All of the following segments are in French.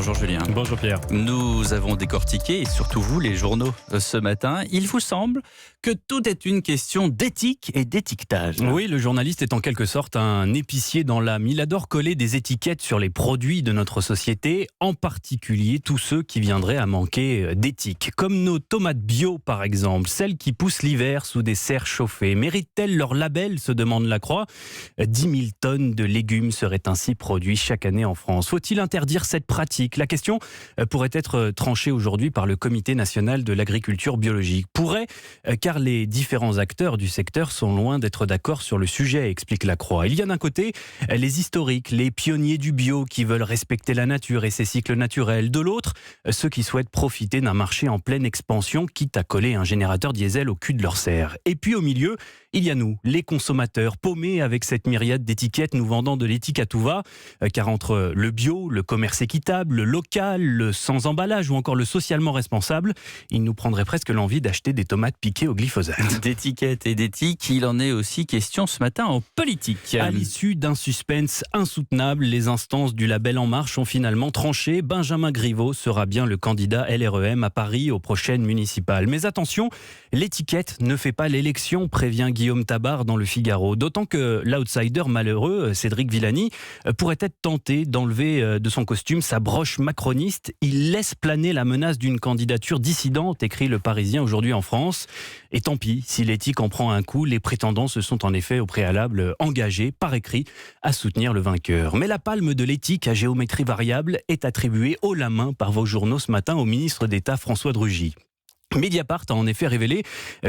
Bonjour Julien. Bonjour Pierre. Nous avons décortiqué, et surtout vous les journaux ce matin, il vous semble que tout est une question d'éthique et d'étiquetage. Oui, le journaliste est en quelque sorte un épicier dans l'âme. Il adore coller des étiquettes sur les produits de notre société, en particulier tous ceux qui viendraient à manquer d'éthique. Comme nos tomates bio par exemple, celles qui poussent l'hiver sous des serres chauffées. Méritent-elles leur label, se demande la Croix. 10 000 tonnes de légumes seraient ainsi produits chaque année en France. Faut-il interdire cette pratique ? La question pourrait être tranchée aujourd'hui par le Comité national de l'agriculture biologique. Pourrait, car les différents acteurs du secteur sont loin d'être d'accord sur le sujet, explique la Croix. Il y a d'un côté les historiques, les pionniers du bio qui veulent respecter la nature et ses cycles naturels. De l'autre, ceux qui souhaitent profiter d'un marché en pleine expansion, quitte à coller un générateur diesel au cul de leur serre. Et puis au milieu, il y a nous, les consommateurs, paumés avec cette myriade d'étiquettes nous vendant de l'éthique à tout va, car entre le bio, le commerce équitable, le local, le sans emballage ou encore le socialement responsable, il nous prendrait presque l'envie d'acheter des tomates piquées au glyphosate. D'étiquette et d'éthique, il en est aussi question ce matin en politique. À l'issue d'un suspense insoutenable, les instances du label En Marche ont finalement tranché. Benjamin Griveaux sera bien le candidat LREM à Paris aux prochaines municipales. Mais attention, l'étiquette ne fait pas l'élection, prévient Guillaume Tabar dans Le Figaro. D'autant que l'outsider malheureux, Cédric Villani, pourrait être tenté d'enlever de son costume sa broche macroniste. Il laisse planer la menace d'une candidature dissidente, écrit Le Parisien aujourd'hui en France. Et tant pis, si l'éthique en prend un coup, les prétendants se sont en effet au préalable engagés, par écrit, à soutenir le vainqueur. Mais la palme de l'éthique à géométrie variable est attribuée haut la main par vos journaux ce matin au ministre d'État François de Rugy. Mediapart a en effet révélé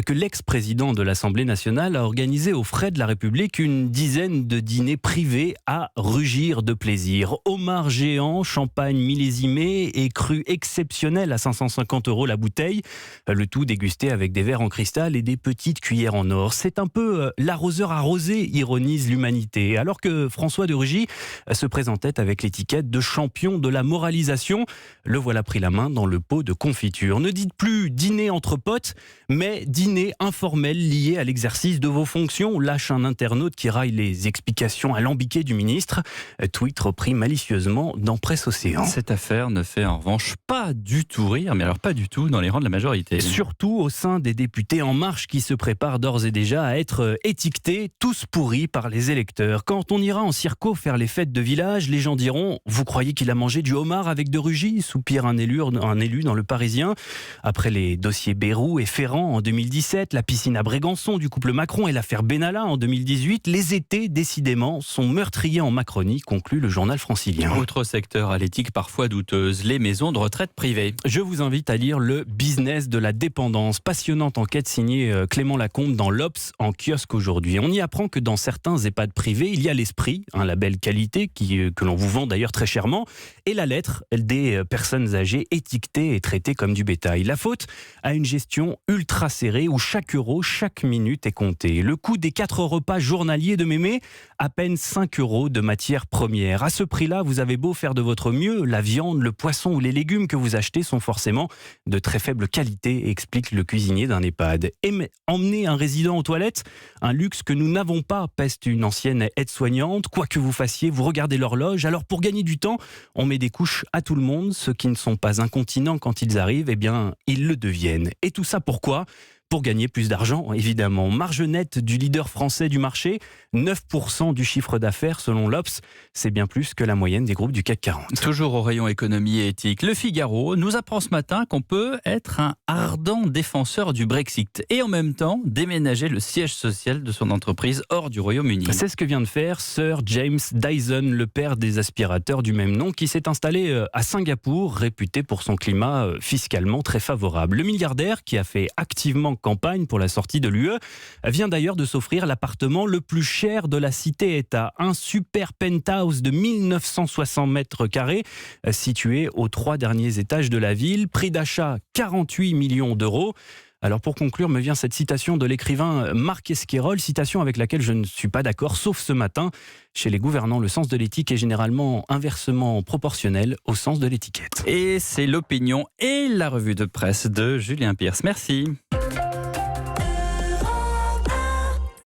que l'ex-président de l'Assemblée nationale a organisé aux frais de la République une dizaine de dîners privés à rugir de plaisir. Homards géants, champagne millésimé et cru exceptionnel à 550 € la bouteille. Le tout dégusté avec des verres en cristal et des petites cuillères en or. C'est un peu l'arroseur arrosé, ironise l'humanité. Alors que François de Rugy se présentait avec l'étiquette de champion de la moralisation, le voilà pris la main dans le pot de confiture. Ne dites plus dîner entre potes, mais dîner informel lié à l'exercice de vos fonctions, lâche un internaute qui raille les explications alambiquées du ministre. Tweet repris malicieusement dans Presse Océan. Cette affaire ne fait en revanche pas du tout rire, mais alors pas du tout dans les rangs de la majorité. Surtout au sein des députés En Marche qui se préparent d'ores et déjà à être étiquetés, tous pourris par les électeurs. Quand on ira en circo faire les fêtes de village, les gens diront « Vous croyez qu'il a mangé du homard avec de Rugy ?» soupire un élu dans Le Parisien. Après les dossiers Bayrou et Ferrand en 2017, la piscine à Brégançon du couple Macron et l'affaire Benalla en 2018, les étés, décidément, sont meurtriers en Macronie, conclut le journal francilien. Autre secteur à l'éthique parfois douteuse, les maisons de retraite privées. Je vous invite à lire Le business de la dépendance, passionnante enquête signée Clément Lacombe dans l'Obs en kiosque aujourd'hui. On y apprend que dans certains EHPAD privés, il y a l'esprit, un label qualité que l'on vous vend d'ailleurs très chèrement, et la lettre des personnes âgées étiquetées et traitées comme du bétail. La faute à une gestion ultra serrée où chaque euro, chaque minute est compté. Le coût des 4 repas journaliers de mémé, à peine 5 € de matières premières. À ce prix-là, vous avez beau faire de votre mieux, la viande, le poisson ou les légumes que vous achetez sont forcément de très faible qualité, explique le cuisinier d'un EHPAD. Et emmener un résident aux toilettes, un luxe que nous n'avons pas, peste une ancienne aide-soignante. Quoi que vous fassiez, vous regardez l'horloge. Alors pour gagner du temps, on met des couches à tout le monde. Ceux qui ne sont pas incontinents quand ils arrivent, eh bien, ils le deviennent. Et tout ça pourquoi ? Pour gagner plus d'argent, évidemment. Marge nette du leader français du marché, 9% du chiffre d'affaires selon l'Obs. C'est bien plus que la moyenne des groupes du CAC 40. Toujours au rayon économie et éthique, Le Figaro nous apprend ce matin qu'on peut être un ardent défenseur du Brexit et en même temps déménager le siège social de son entreprise hors du Royaume-Uni. C'est ce que vient de faire Sir James Dyson, le père des aspirateurs du même nom, qui s'est installé à Singapour, réputé pour son climat fiscalement très favorable. Le milliardaire, qui a fait activement campagne pour la sortie de l'UE, vient d'ailleurs de s'offrir l'appartement le plus cher de la cité-État. Un super penthouse de 1960 mètres carrés, situé aux 3 derniers étages de la ville. Prix d'achat 48 millions d'euros. Alors pour conclure, me vient cette citation de l'écrivain Marc Esquirol, citation avec laquelle je ne suis pas d'accord, sauf ce matin. Chez les gouvernants, le sens de l'éthique est généralement inversement proportionnel au sens de l'étiquette. Et c'est l'opinion et la revue de presse de Julien Pierce. Merci.